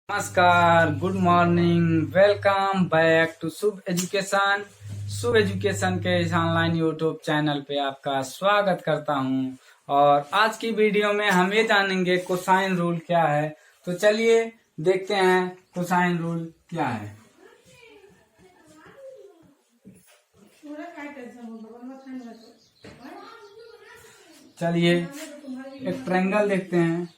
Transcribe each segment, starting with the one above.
नमस्कार, good morning, welcome back to Shubh education. Shubh education के इस ऑनलाइन यूट्यूब चैनल पे आपका स्वागत करता हूं। और आज की वीडियो में हम ये जानेंगे कोसाइन रूल क्या है। तो चलिए देखते हैं कोसाइन रूल क्या है। चलिए एक ट्रायंगल देखते हैं।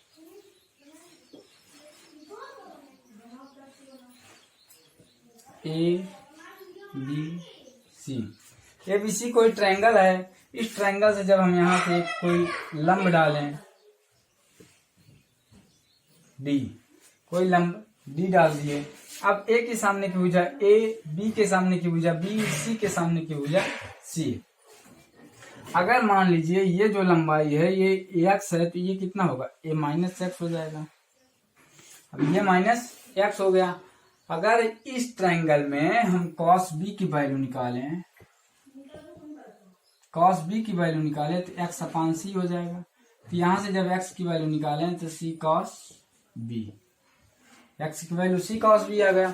ABC कोई ट्रायंगल है। इस ट्रायंगल से जब हम यहाँ से कोई लंब डालें D, कोई लंब D डाल दिए। अब A के सामने की भुजा A, B के सामने की भुजा B, C के सामने की भुजा C। अगर मान लीजिए ये जो लंबाई है ये x है तो ये कितना होगा, A माइनस एक्स हो जाएगा। अब ये माइनस एक्स हो गया। अगर इस ट्रायंगल में हम cos B की वैल्यू निकालें, cos B की वैल्यू निकालें तो x अपान C हो जाएगा। तो यहां से जब x की वैल्यू निकालें तो C cos B, x की वैल्यू C cos B आ गया।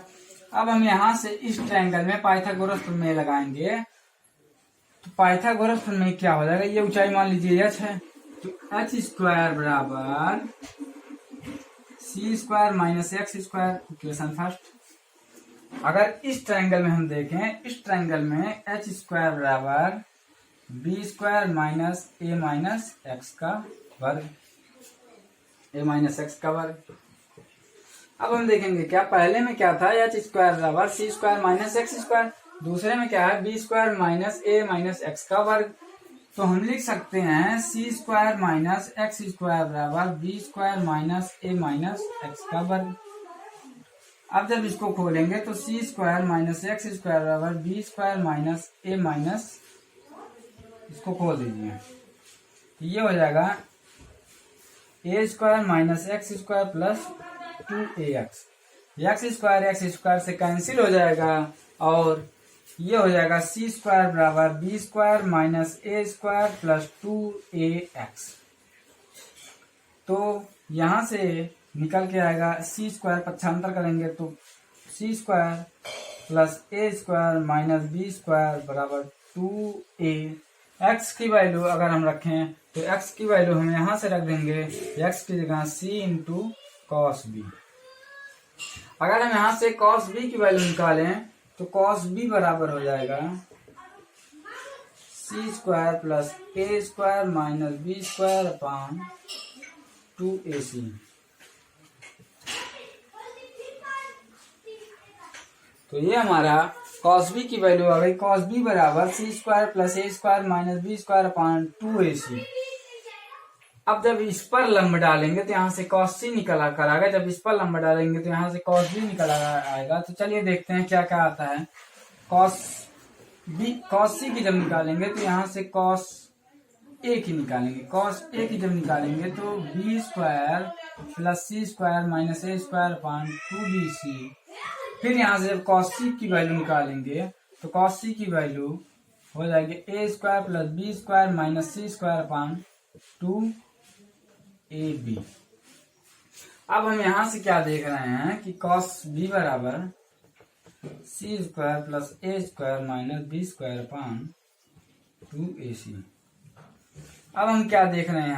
अब हम यहां से इस ट्रायंगल में पाइथागोरस प्रमेय लगाएंगे तो पाइथागोरस प्रमेय क्या हो जाएगा, ये ऊंचाई मान लीजिए h है तो h स्क्वायर बराबर C square minus x square, equation first. अगर इस ट्रायंगल में हम देखें, इस ट्रायंगल में h स्क्वायर बराबर b square minus a minus x का वर्ग, a माइनस एक्स का वर्ग। अब हम देखेंगे क्या पहले में क्या था, h स्क्वायर बराबर c square minus x square, दूसरे में क्या है b square minus a minus x का वर्ग। तो हम लिख सकते हैं c square minus x square बराबर b square minus a minus x का वर्ग। अब जब इसको खोलेंगे तो c square minus x square बराबर b square minus a minus, इसको खोल दीजिए तो ये हो जाएगा a square minus x square plus 2ax। X square से कैंसिल हो जाएगा और ये हो जाएगा c स्क्वायर बराबर b square minus a square plus 2ax। तो यहां से निकल के आएगा c स्क्वायर, पक्षांतर करेंगे तो c square plus a square minus b square बराबर 2a। x की वैल्यू अगर हम रखें तो x की वैल्यू हम यहां से रख देंगे x की जगह c इंटू कॉस b। अगर हम यहां से cos b की वैल्यू निकालें तो cos b बराबर हो जाएगा c square plus a square minus b square upon 2ac। तो ये हमारा cos b की वैल्यू आ गई, cos b बराबर c square plus a square minus b square upon 2ac। अब जब इस पर लंब डालेंगे तो यहाँ से cos c निकल कर आएगा, जब इस पर लंब डालेंगे तो यहाँ से cos b निकल आएगा। तो चलिए देखते हैं क्या क्या आता है। cos c की जब निकालेंगे तो यहाँ से cos a की निकालेंगे, cos a की जब निकालेंगे तो b square plus c square minus a square upon 2bc। फिर यहाँ से जब cos c की वैल्यू निकालेंगे तो cos c की वैल्यू हो जाएगी a square plus b square minus c square upon 2ab। अब हम यहाँ से क्या देख रहे हैं कि cos b बराबर c square plus a square minus b square upon 2ac। अब हम क्या देख रहे हैं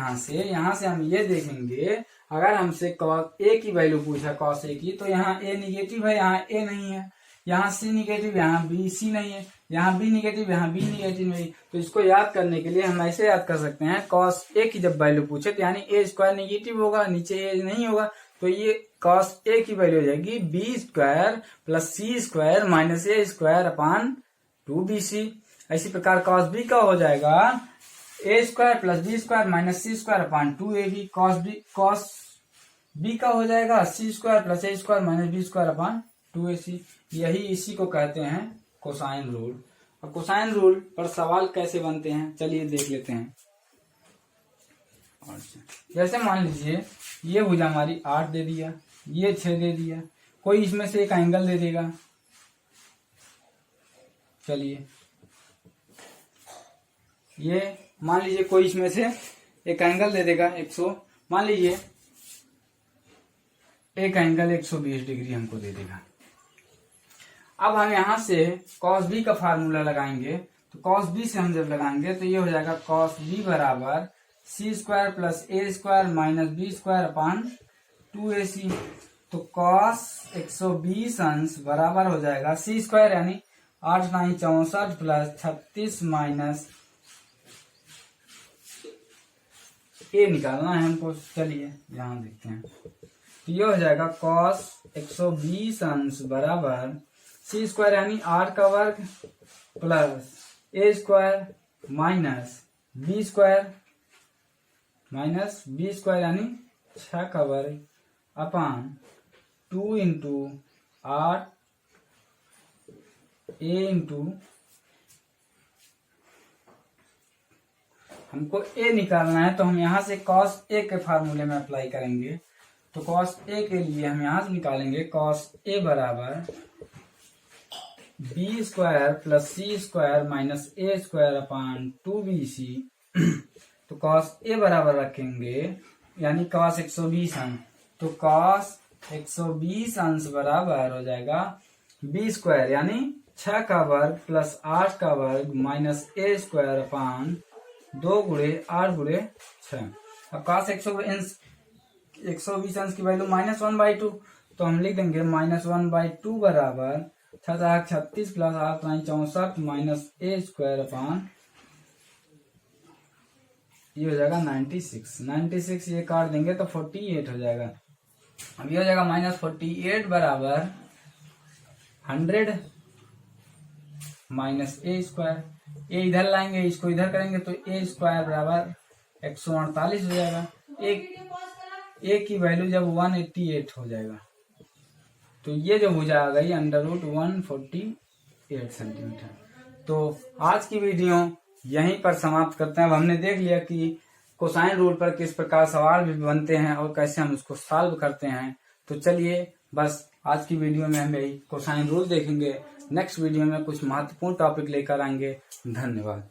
यहाँ से हम ये देखेंगे, अगर हमसे cos a की वैल्यू पूछा cos a की तो यहाँ a निगेटिव है, यहाँ a नहीं है, यहाँ c निगेटिव, यहाँ b c नहीं है, यहाँ b निगेटिव, यहाँ b निगेटिव नहीं। तो इसको याद करने के लिए हम ऐसे याद कर सकते हैं, cos a की जब वैल्यू पूछे तो यानी a स्क्वायर निगेटिव होगा, नीचे a नहीं होगा, तो ये cos a की वैल्यू हो जाएगी b square plus c square minus a square upon 2bc। इसी प्रकार cos b का हो जाएगा a square plus b square minus c square upon 2ab। cos b का हो जाएगा c square plus a square minus b square upon 2ac। यही इसी को कहते हैं कोसाइन रूल। और कोसाइन रूल पर सवाल कैसे बनते हैं चलिए देख लेते हैं। जैसे मान लीजिए ये भुजा हमारी 8 दे दिया, ये 6 दे दिया, कोई इसमें से एक एंगल दे देगा। चलिए ये मान लीजिए कोई इसमें से एक एंगल दे देगा 100, मान लीजिए एक एंगल 120 डिग्री हमको दे देगा। अब हम यहाँ से cos b का फार्मूला लगाएंगे, तो cos b से हम जब लगाएंगे तो ये हो जाएगा cos b बराबर c square plus a square minus b square upon 2ac। तो cos 120 अंश बराबर हो जाएगा c स्क्वायर यानी 8 9 64 प्लस 36 माइनस ए निकालना है हमको। चलिए यहाँ देखते हैं, तो ये हो जाएगा cos 120 अंश बराबर c स्क्वायर यानी 8 का वर्ग plus a square minus b square यानी 6 का वर्ग अपान 2 इंटू 8 a इंटू हमको a निकालना है, तो हम यहाँ से cos a के फार्मूले में अप्लाई करेंगे। तो cos a के लिए हम यहाँ से निकालेंगे cos a बराबर b square plus c square minus a square upon 2bc। तो cos a बराबर रखेंगे यानी cos 120 अंश, तो cos 120 अंश बराबर हो जाएगा b स्क्वायर यानी 6 का वर्ग प्लस 8 का वर्ग माइनस a स्क्वायर अपान 2 गुणे 8 गुणे 6। अब cos 120 अंश की वैल्यू -1/2, तो हम लिख देंगे -1/2 बराबर 36 plus 8 9 64 minus a square upon ये हो जाएगा 96 ये काट देंगे तो 48 हो जाएगा। अब ये हो जाएगा -48 बराबर 100 माइनस a स्क्वायर, ए इधर लाएंगे इसको इधर करेंगे तो a स्क्वायर बराबर 148 हो जाएगा। a की वैल्यू जब 188 हो जाएगा तो ये जो हो जाएगा ये √148 सेंटीमीटर। तो आज की वीडियो यहीं पर समाप्त करते हैं। अब हमने देख लिया कि कोसाइन रूल पर किस प्रकार सवाल भी बनते हैं और कैसे हम उसको सॉल्व करते हैं। तो चलिए बस आज की वीडियो में हम यही कोसाइन रूल देखेंगे। नेक्स्ट वीडियो में कुछ महत्वपूर्ण टॉपिक लेकर आएंगे। धन्यवाद।